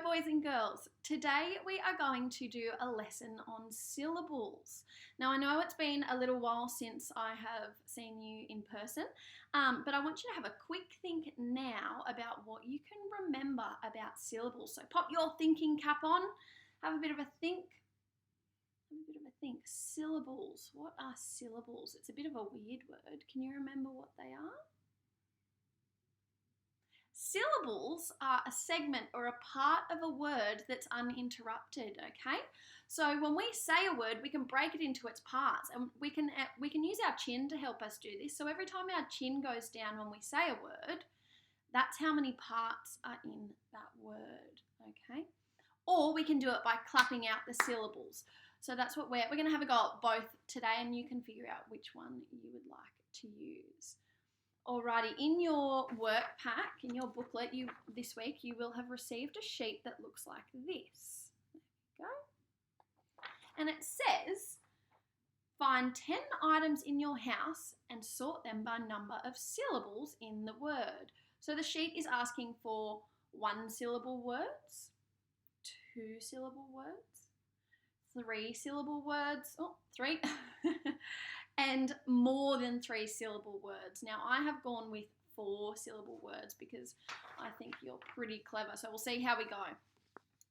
boys and girls. Today we are going to do a lesson on syllables. Now I know it's been a little while since I have seen you in person, but I want you to have a quick think now about what you can remember about syllables. So pop your thinking cap on, have a bit of a think. Syllables. What are syllables? It's a bit of a weird word. Can you remember what they are? Syllables are a segment or a part of a word that's uninterrupted, okay? So when we say a word, we can break it into its parts, and we can use our chin to help us do this. So every time our chin goes down when we say a word, that's how many parts are in that word, okay? Or we can do it by clapping out the syllables. So that's what we're going to have a go at both today, and you can figure out which one you would like to use. Alrighty, in your work pack, in your booklet, this week you will have received a sheet that looks like this. There we go. And it says, find 10 items in your house and sort them by number of syllables in the word. So the sheet is asking for 1-syllable words, 2-syllable words, 3-syllable words, 3, and more than 3-syllable words. Now I have gone with 4-syllable words because I think you're pretty clever. So we'll see how we go.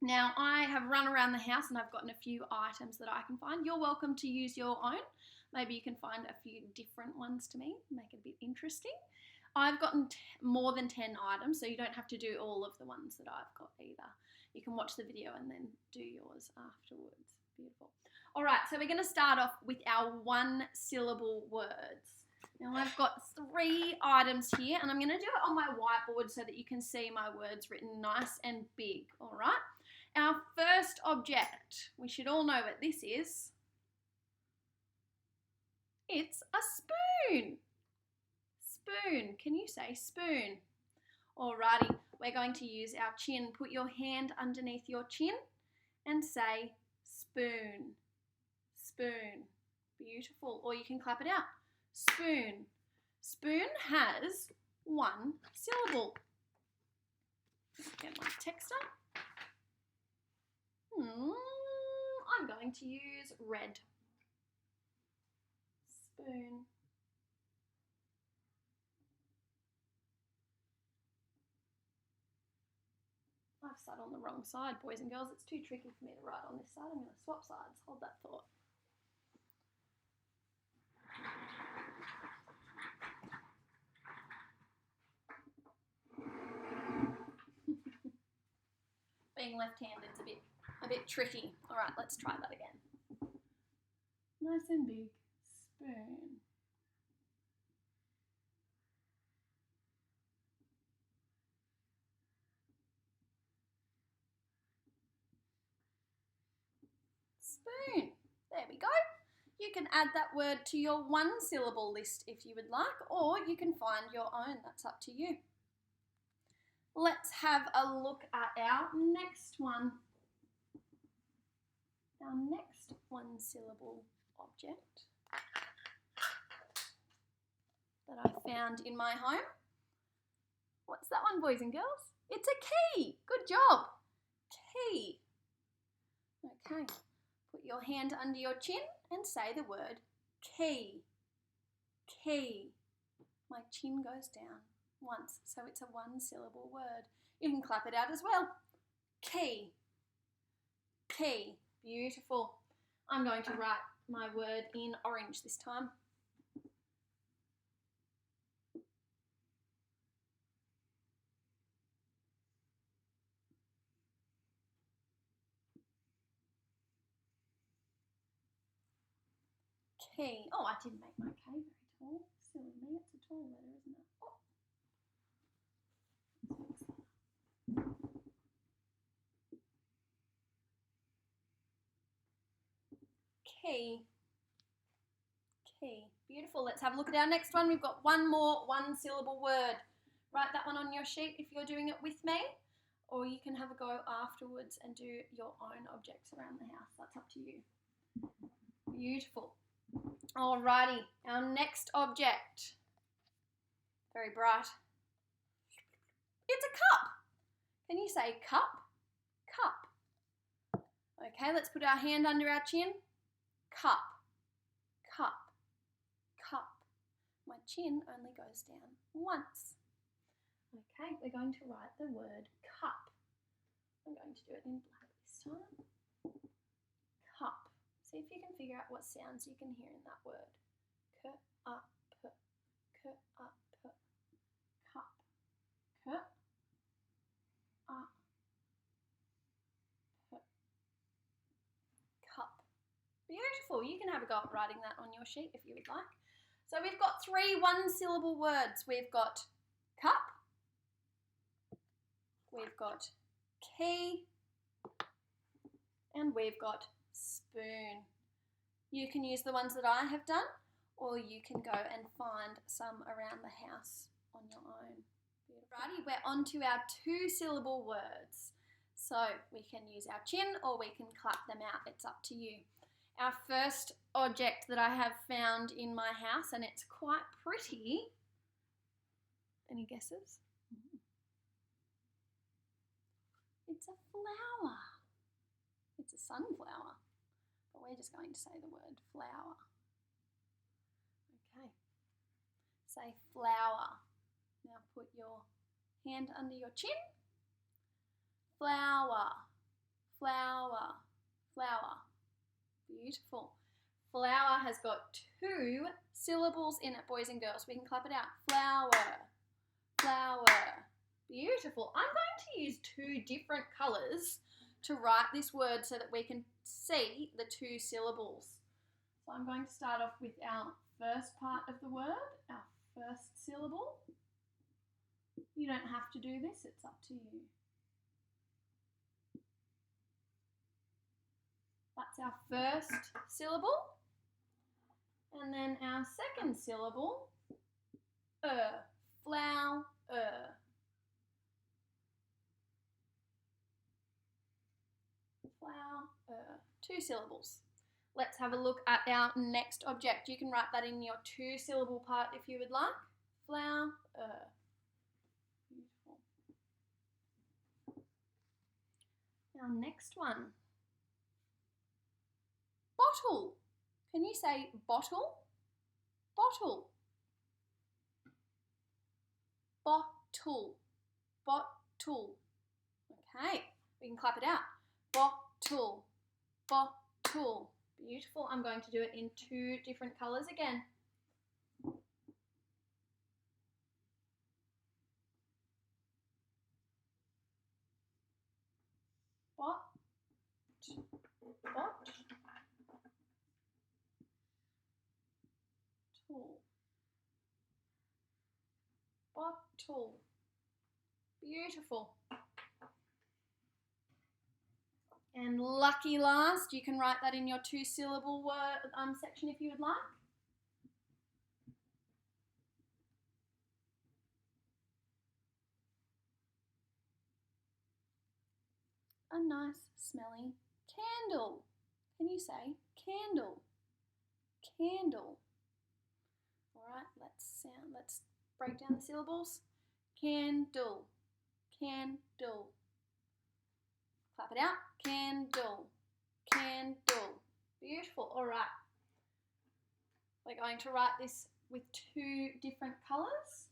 Now I have run around the house and I've gotten a few items that I can find. You're welcome to use your own. Maybe you can find a few different ones to me, make it a bit interesting. I've gotten more than 10 items, so you don't have to do all of the ones that I've got either. You can watch the video and then do yours afterwards. Beautiful. All right, so we're going to start off with our 1-syllable words. Now I've got 3 items here, and I'm going to do it on my whiteboard so that you can see my words written nice and big, all right? Our first object, we should all know what this is. It's a spoon. Spoon. Can you say spoon? Alrighty, we're going to use our chin. Put your hand underneath your chin and say spoon. Spoon. Beautiful. Or you can clap it out. Spoon. Spoon has 1 syllable. Get my text up. I'm going to use red. Spoon. I've sat on the wrong side, boys and girls. It's too tricky for me to write on this side. I'm going to swap sides. Hold that thought. Being left-handed is a bit tricky. All right, let's try that again. Nice and big. Spoon. Spoon. There we go. You can add that word to your 1-syllable list if you would like, or you can find your own. That's up to you. Let's have a look at our next one. Our next 1-syllable object that I found in my home. What's that one, boys and girls? It's a key. Good job. Key. Okay. Put your hand under your chin and say the word key. Key. My chin goes down once, so it's a 1-syllable word. You can clap it out as well. Key. Key. Beautiful. I'm going to write my word in orange this time. Key. Oh, I didn't make my K very tall. Silly me, it's a tall letter, isn't it? Oh. Key. Key. Beautiful. Let's have a look at our next one. We've got one more 1-syllable word. Write that one on your sheet if you're doing it with me, or you can have a go afterwards and do your own objects around the house. That's up to you. Beautiful. Alrighty, our next object. Very bright. It's a cup. Can you say cup? Okay, let's put our hand under our chin. Cup, cup, cup. My chin only goes down once. Okay, we're going to write the word cup. I'm going to do it in black this time. Cup. See if you can figure out what sounds you can hear in that word. K, up, p, k, up, p. Cup. K, up, p. Cup. Beautiful. You can have a go at writing that on your sheet if you would like. So we've got 3 one-syllable words. We've got cup, we've got key, and we've got spoon. You can use the ones that I have done, or you can go and find some around the house on your own. Righty, we're on to our 2-syllable words. So we can use our chin or we can clap them out. It's up to you. Our first object that I have found in my house, and it's quite pretty. Any guesses? It's a flower. It's a sunflower, but we're just going to say the word flower. Okay. Say flower. Now put your hand under your chin. Flower, flower, flower. Beautiful. Flower has got 2 syllables in it, boys and girls. We can clap it out. Flower, flower. Beautiful. I'm going to use 2 different colours to write this word so that we can see the 2 syllables. So I'm going to start off with our first part of the word, our first syllable. You don't have to do this, it's up to you. That's our first syllable. And then our second syllable, flower. Flower. 2 syllables. Let's have a look at our next object. You can write that in your 2-syllable part if you would like. Flower. Beautiful. Our next one. Bottle. Can you say bottle? Bottle. Bottle. Bottle. Okay, we can clap it out. Bottle. Bottle. Beautiful. I'm going to do it in 2 different colours again. Bot. Bottle. Beautiful. And lucky last, you can write that in your 2-syllable word section if you would like. A nice smelly candle. Can you say candle? Candle. All right, let's break down the syllables. Candle, candle. Clap it out. Candle, candle. Beautiful. All right. We're going to write this with 2 different colours.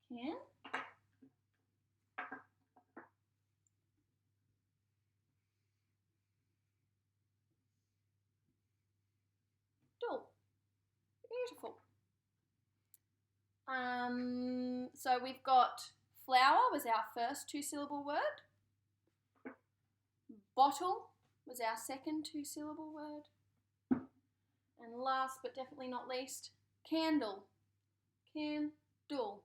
Can. Dull. Beautiful. So we've got flower was our first 2-syllable word. Bottle was our second 2-syllable word. And last but definitely not least, candle. Candle.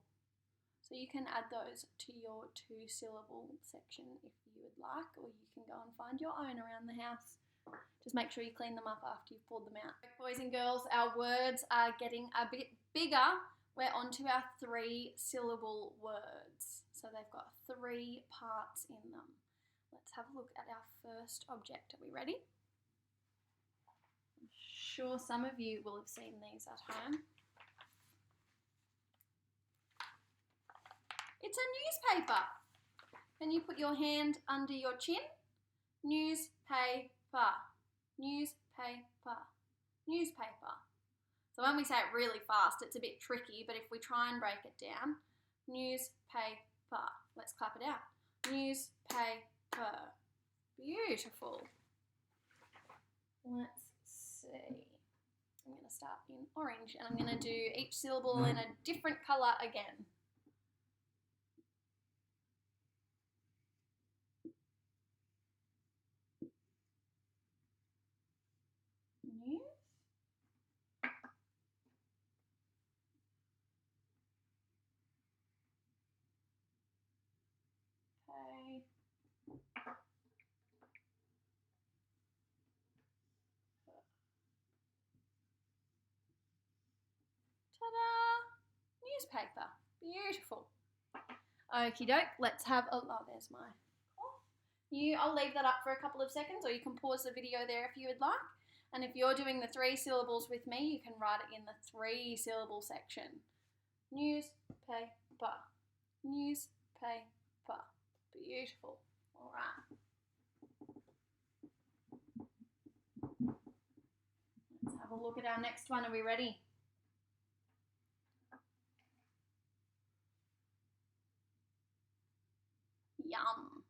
So you can add those to your 2-syllable section if you would like, or you can go and find your own around the house. Just make sure you clean them up after you've pulled them out. Boys and girls, our words are getting a bit bigger. We're on to our 3-syllable words. So they've got 3 parts in them. Let's have a look at our first object. Are we ready? I'm sure some of you will have seen these at home. It's It's a newspaper. Can you put your hand under your chin? Newspaper, newspaper, newspaper. So when we say it really fast, it's a bit tricky, but if we try and break it down, newspaper. Let's clap it out. Newspaper. Beautiful. Let's see. I'm going to start in orange, and I'm going to do each syllable in a different colour again. News. Okay. Ta-da! Newspaper. Beautiful. Okie doke, let's have a, oh, there's my, I'll leave that up for a couple of seconds, or you can pause the video there if you would like. And if you're doing the 3 syllables with me, you can write it in the 3 syllable section. Newspaper, newspaper. Beautiful. All right. Let's have a look at our next one. Are we ready? Yum.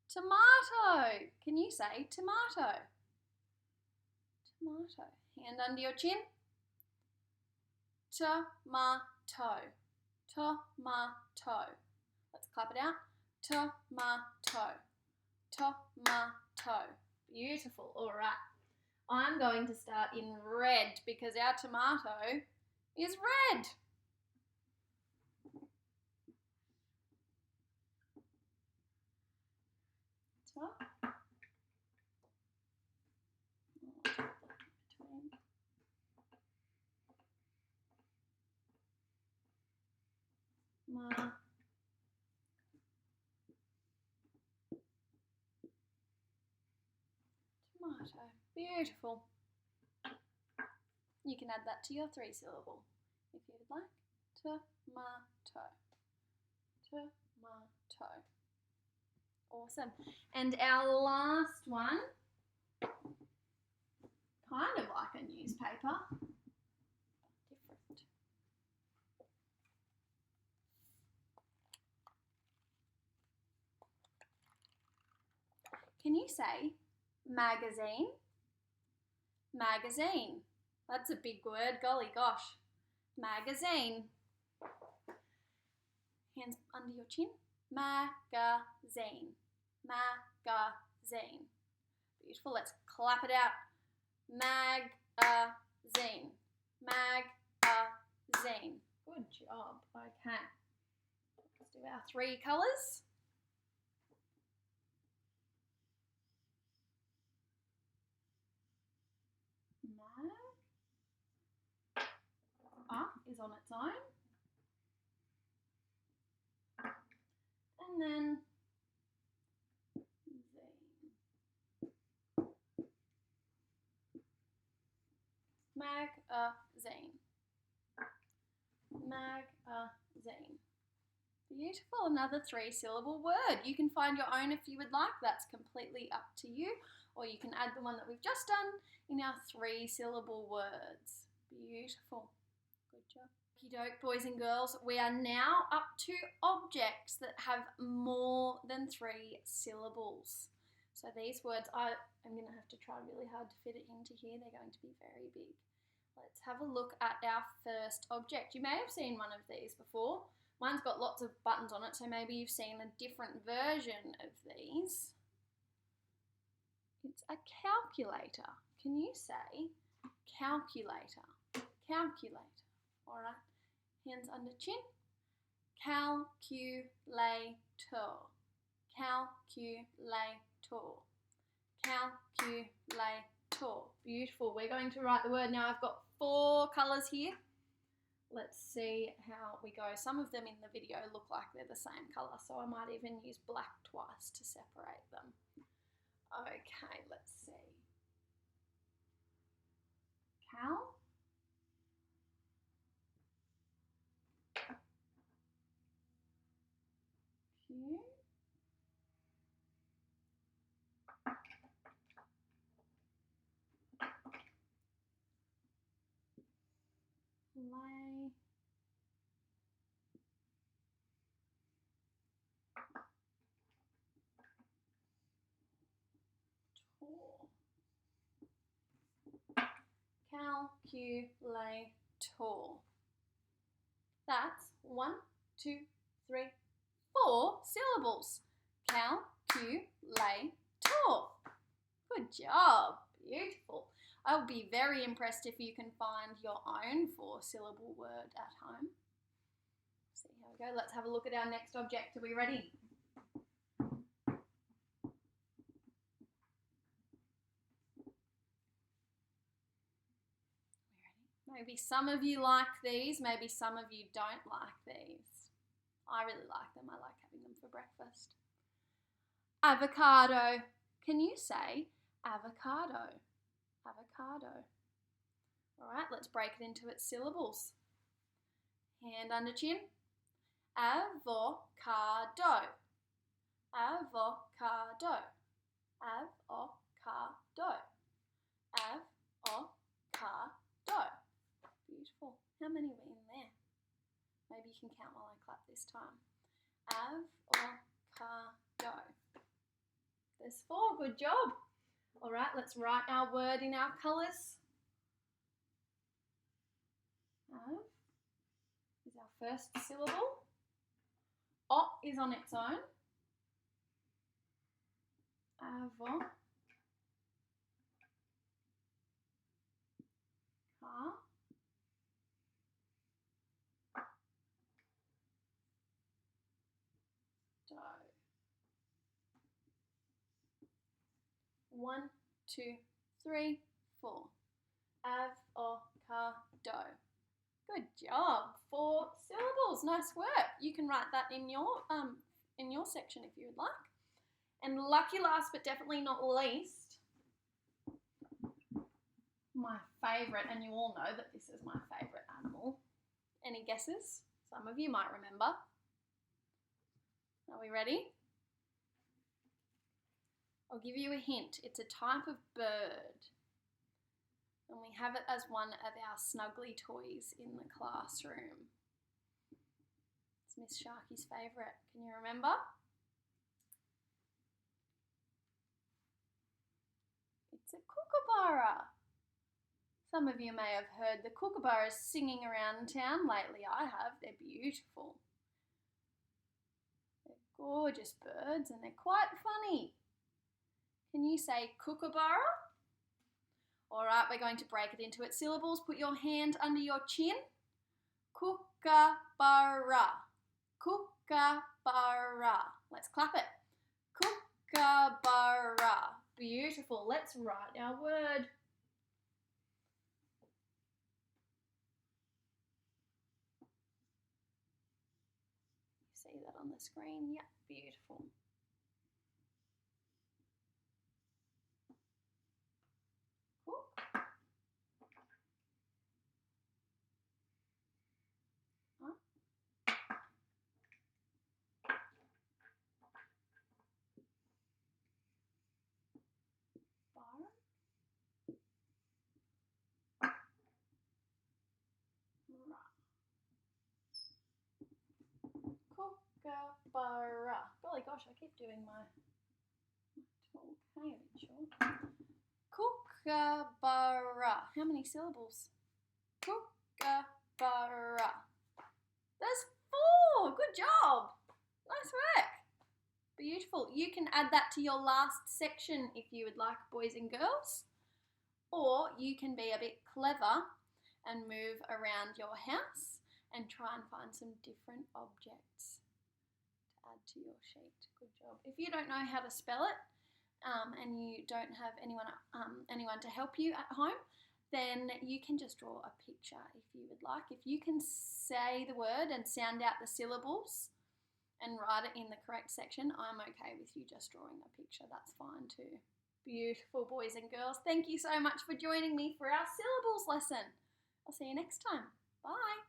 Tomato. Can you say tomato? Tomato. Hand under your chin. Tomato. Tomato. Let's clap it out. Tomato. Tomato. Beautiful. All right. I'm going to start in red because our tomato is red. Tomato. Beautiful. You can add that to your 3 syllable if you would like. Tomato. Tomato. Awesome. And our last one, kind of like a newspaper, different. Can you say magazine? Magazine. That's a big word, golly gosh. Magazine. Hands under your chin. Magazine. Magazine. Beautiful. Let's clap it out. Magazine. Magazine. Good job. Okay. Let's do our 3 colours. Is on its own, and then magazine. Magazine. Beautiful. Another 3 syllable word. You can find your own if you would like. That's completely up to you, or you can add the one that we've just done in our 3 syllable words. Beautiful. Good job. Okey-doke, boys and girls, we are now up to objects that have more than 3 syllables. So these words, I'm going to have to try really hard to fit it into here. They're going to be very big. Let's have a look at our first object. You may have seen one of these before. Mine's got lots of buttons on it, so maybe you've seen a different version of these. It's a calculator. Can you say calculator? Calculator. All right. Hands under chin. Calculator. Calculator. Calculator. Beautiful. We're going to write the word now. I've got 4 colours here. Let's see how we go. Some of them in the video look like they're the same colour, so I might even use black twice to separate them. Okay, let's see. Cal. lay. Calculator. That's 1, 2, 3, 4 syllables. Calculator. Good job. Beautiful. I will be very impressed if you can find your own 4-syllable word at home. See how we go. Let's have a look at our next object. Are we ready? Maybe some of you like these, maybe some of you don't like these. I really like them. I like having them for breakfast. Avocado. Can you say avocado? Avocado. All right, let's break it into its syllables. Hand under chin. Avocado. Avocado. Avocado. Avocado. Beautiful. How many were in there? Maybe you can count while I clap this time. Avocado. There's 4. Good job. All right, let's write our word in our colours. Av is our first syllable. O is on its own. Avo. Ka. Do. 1, 2, 3, 4. Avocado. Good job. 4 syllables. Nice work. You can write that in your section if you would like. And lucky last but definitely not least, my favourite, and you all know that this is my favourite animal. Any guesses? Some of you might remember. Are we ready? I'll give you a hint. It's a type of bird. And we have it as one of our snuggly toys in the classroom. It's Miss Sharky's favourite. Can you remember? It's a kookaburra. Some of you may have heard the kookaburras singing around town lately. I have. They're beautiful. They're gorgeous birds and they're quite funny. Can you say kookaburra? All right, we're going to break it into its syllables. Put your hand under your chin. Kookaburra. Kookaburra. Let's clap it. Kookaburra. Beautiful. Let's write our word. See that on the screen? Yep, beautiful. Kookaburra. Golly gosh, I keep doing my talk. Hang on, sure. Kookaburra. How many syllables? Kookaburra. There's 4. Good job. Nice work. Beautiful. You can add that to your last section if you would like, boys and girls. Or you can be a bit clever and move around your house and try and find some different objects to add to your sheet. Good job. If you don't know how to spell it and you don't have anyone to help you at home, then you can just draw a picture if you would like. If you can say the word and sound out the syllables and write it in the correct section, I'm okay with you just drawing a picture. That's fine too. Beautiful, boys and girls. Thank you so much for joining me for our syllables lesson. I'll see you next time. Bye.